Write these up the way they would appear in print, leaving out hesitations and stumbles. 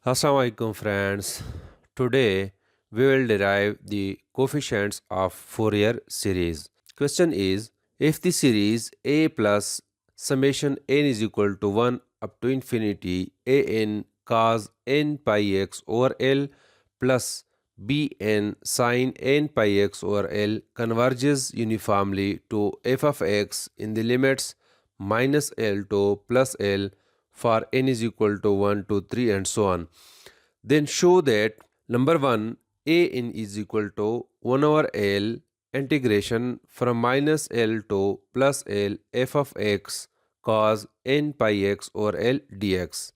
Assalamu alaikum friends. Today we will derive the coefficients of Fourier series. Question is, if the series a plus summation n is equal to 1 up to infinity a n cos n pi x over L plus b n sin n pi x over L converges uniformly to f of x in the limits minus L to plus L for n is equal to 1 to 3 and so on, then show that number 1 a n is equal to 1 over L integration from minus L to plus L f of x cos n pi x over L dx.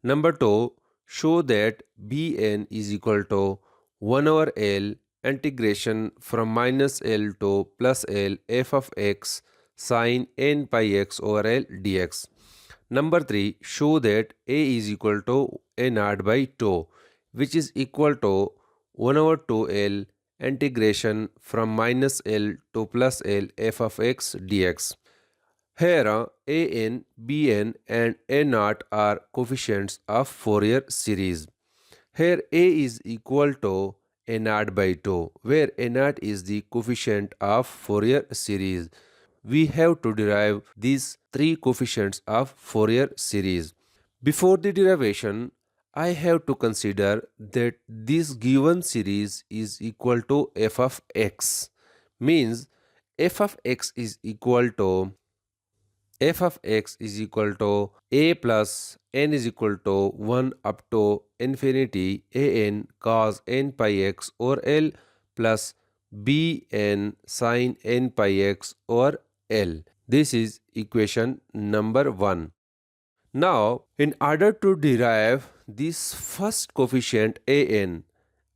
Number 2, show that bn is equal to 1 over L integration from minus L to plus L f of x sin n pi x over L dx. Number 3, show that a is equal to a naught by 2, which is equal to 1 over 2L integration from minus L to plus L f of x dx. Here, an, bn and a naught are coefficients of Fourier series. Here a is equal to a naught by 2, where a naught is the coefficient of Fourier series. We have to derive these three coefficients of Fourier series. Before the derivation, I have to consider that this given series is equal to f of x, means f of x is equal to a plus n is equal to 1 up to infinity a n cos n pi x over L plus b n sin n pi x over L. This is equation number 1. Now, in order to derive this first coefficient an,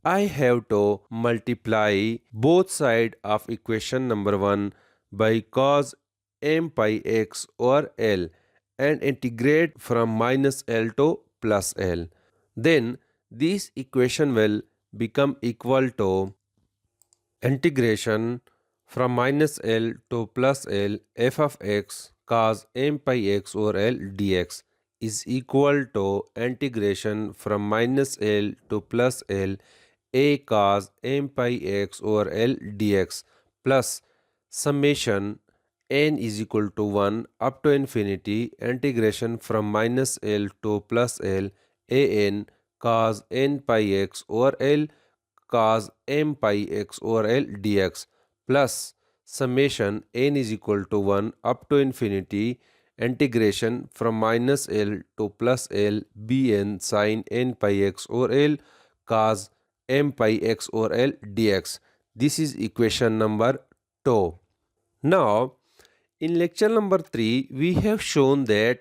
I have to multiply both sides of equation number 1 by cos m pi x over L and integrate from minus L to plus L. Then this equation will become equal to integration from minus L to plus L f of x cos m pi x over L dx is equal to integration from minus L to plus L a cos m pi x over L dx plus summation n is equal to 1 up to infinity integration from minus L to plus L a n cos n pi x over L cos m pi x over L dx plus summation n is equal to 1 up to infinity integration from minus L to plus L bn sin n pi x over L cos m pi x over L dx. This is equation number 2. Now, in lecture number 3, we have shown that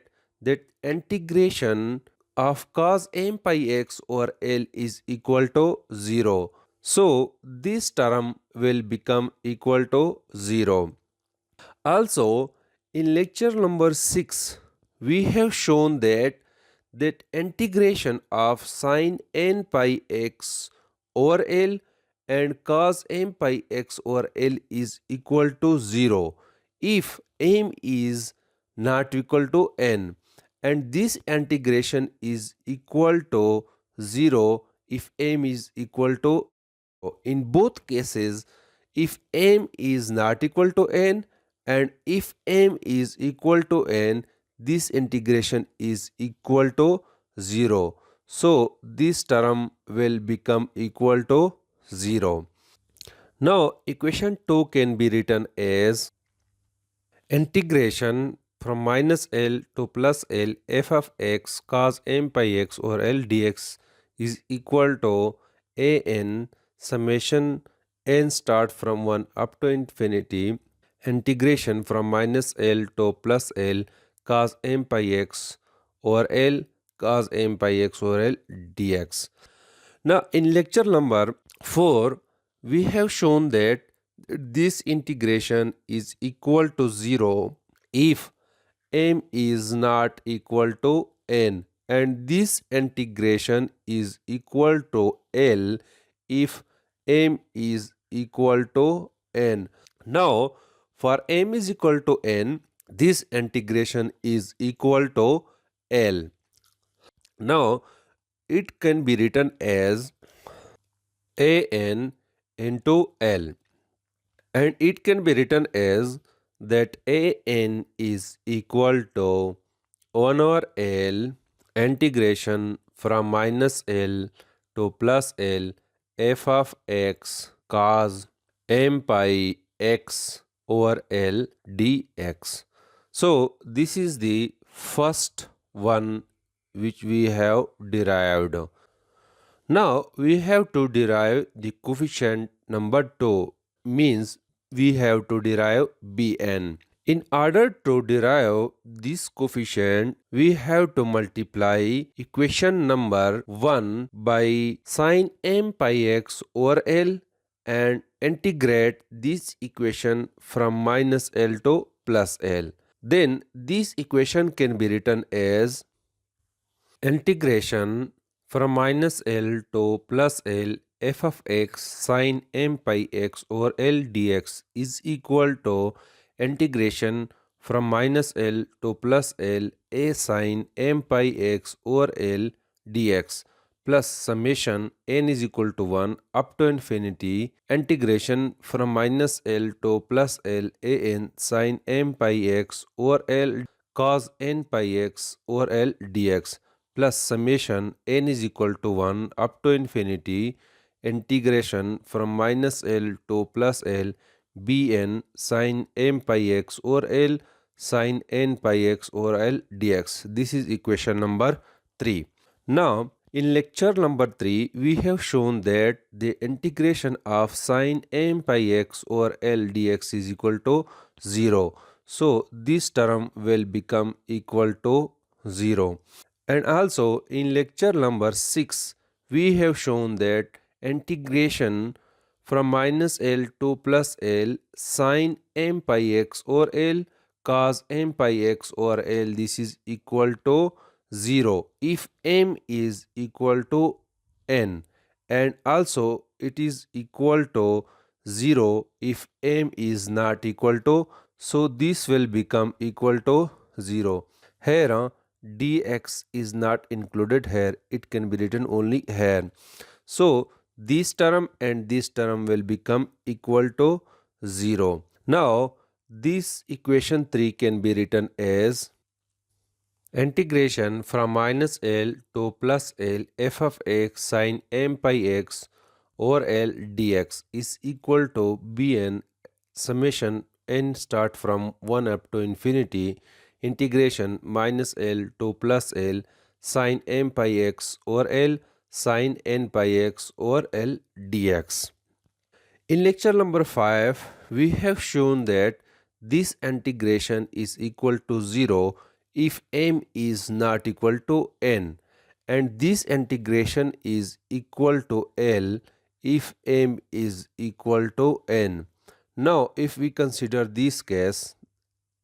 integration of cos m pi x over L is equal to 0. So, this term will become equal to 0. Also, in lecture number 6, we have shown that integration of sin n pi x over L and cos m pi x over L is equal to 0 if m is not equal to n, and this integration is equal to 0 if m is equal to. In both cases, if m is not equal to n and if m is equal to n, this integration is equal to 0. So this term will become equal to 0. Now equation 2 can be written as integration from minus L to plus L f of x cos m pi x over L dx is equal to a n summation n start from 1 up to infinity integration from minus L to plus L cos m pi x over L cos m pi x over L dx. Now in lecture number 4, we have shown that this integration is equal to 0 if m is not equal to n, and this integration is equal to L if m is equal to n. Now for m is equal to n, this integration is equal to L. Now it can be written as an into L, and it can be written as that an is equal to 1 over L integration from minus L to plus L f of x cos m pi x over L dx. So this is the first one which we have derived. Now we have to derive the coefficient number 2, means we have to derive Bn. In order to derive this coefficient, we have to multiply equation number 1 by sin m pi x over L and integrate this equation from minus L to plus L. Then this equation can be written as integration from minus L to plus L f of x sin m pi x over L dx is equal to integration from minus L to plus L a sin m pi x over L dx plus summation n is equal to 1 up to infinity integration from minus L to plus L a n sin m pi x over L cos n pi x over L dx plus summation n is equal to 1 up to infinity integration from minus L to plus L bn sin m pi x over L sin n pi x over L dx. This is equation number 3. Now in lecture number 3 we have shown that the integration of sin m pi x over L dx is equal to 0. So this term will become equal to 0. And also in lecture number 6 we have shown that integration from minus L to plus L sin m pi x over L cos m pi x over L, this is equal to 0 if m is equal to n, and also it is equal to 0 if m is not equal to, so this will become equal to 0. Here dx is not included here, it can be written only here. So this term and this term will become equal to 0. Now this equation 3 can be written as integration from minus L to plus L f of x sin m pi x over L dx is equal to bn summation n start from 1 up to infinity integration minus L to plus L sin m pi x over L sin n pi x over L dx. In lecture number 5, we have shown that this integration is equal to 0 if m is not equal to n, and this integration is equal to L if m is equal to n. Now if we consider this case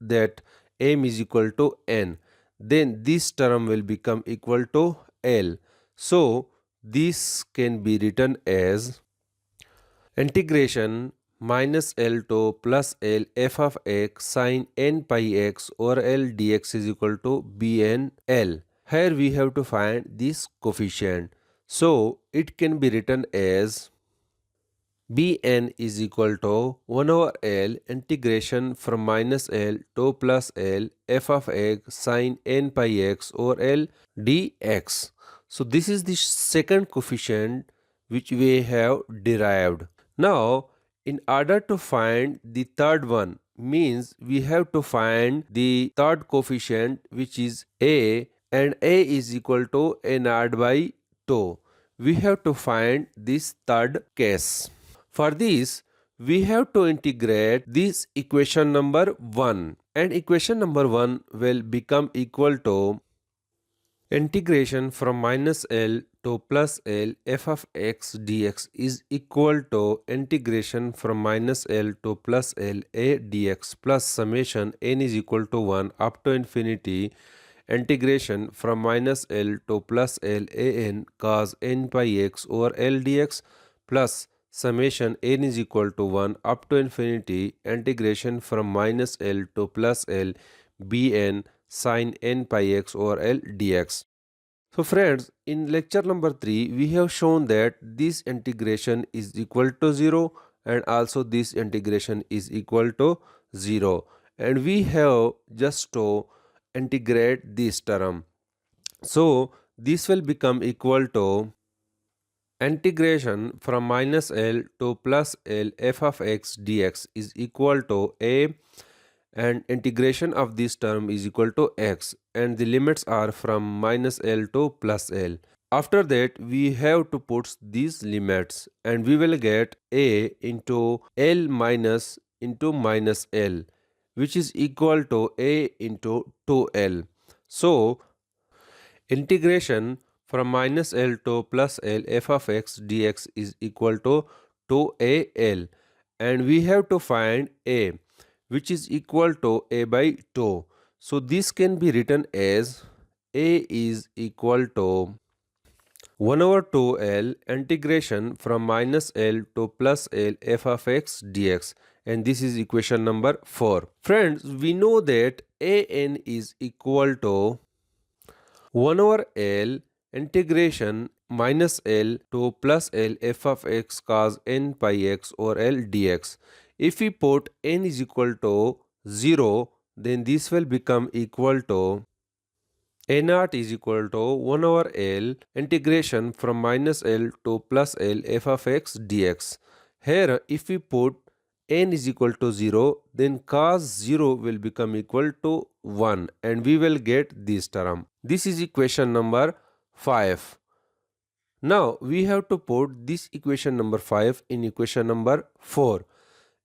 that m is equal to n, then this term will become equal to L. So this can be written as integration minus L to plus L f of x sin n pi x over L dx is equal to bn L. Here we have to find this coefficient. So it can be written as bn is equal to 1 over L integration from minus L to plus L f of x sin n pi x over L dx. So this is the second coefficient which we have derived. Now in order to find the third one, means we have to find the third coefficient which is a, and a is equal to a naught by 2. We have to find this third case. For this, we have to integrate this equation number 1, and equation number 1 will become equal to integration from minus L to plus L f of x dx is equal to integration from minus L to plus L a dx plus summation n is equal to 1 up to infinity integration from minus L to plus L a n cos n pi x over L dx plus summation n is equal to 1 up to infinity integration from minus L to plus L bn sin n pi x over L dx. So friends, in lecture number 3, we have shown that this integration is equal to 0 and also this integration is equal to 0. And we have just to integrate this term. So this will become equal to integration from minus L to plus L f of x dx is equal to a, and integration of this term is equal to x, and the limits are from minus L to plus L. After that we have to put these limits and we will get a into L minus into minus L, which is equal to a into 2L. So integration from minus L to plus L f of x dx is equal to 2AL, and we have to find a, which is equal to a by 2. So this can be written as a is equal to 1 over 2L integration from minus L to plus L f of x dx, and this is equation number 4. Friends, we know that an is equal to 1 over L integration minus L to plus L f of x cos n pi x over L dx. If we put n is equal to 0, then this will become equal to a naught is equal to 1 over L integration from minus L to plus L f of x dx. Here if we put n is equal to 0, then cos 0 will become equal to 1 and we will get this term. This is equation number 5. Now we have to put this equation number 5 in equation number 4.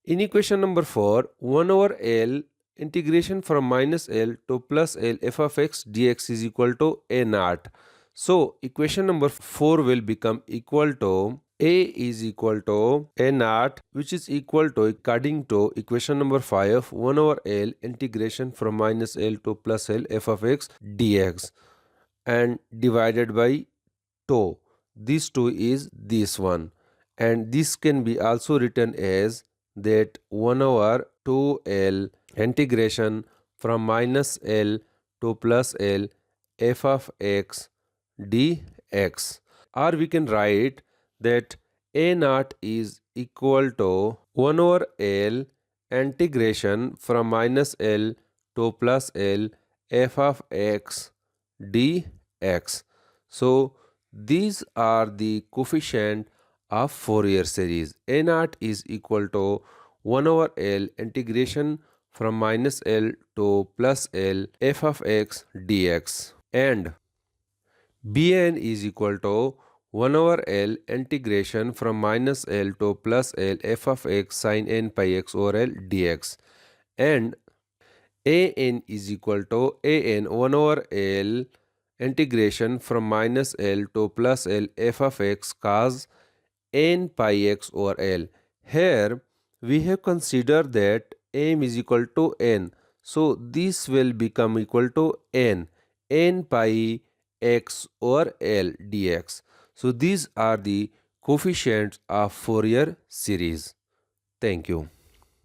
In equation number 4, 1 over L integration from minus L to plus L f of x dx is equal to a naught. So equation number 4 will become equal to a is equal to a naught, which is equal to, according to equation number 5, 1 over L integration from minus L to plus L f of x dx, and divided by 2. This 2 is this one, and this can be also written as that 1 over 2L integration from minus L to plus L f of x dx. Or we can write that a naught is equal to 1 over L integration from minus L to plus L f of x dx. So these are the coefficient of Fourier series. A naught is equal to 1 over L integration from minus L to plus L f of x dx, and Bn is equal to 1 over L integration from minus L to plus L f of x sin n pi x over L dx, and an is equal to an 1 over L integration from minus L to plus L f of x cos n pi x over L. Here we have considered that m is equal to n, so this will become equal to n pi x over L dx. So these are the coefficients of Fourier series. Thank you.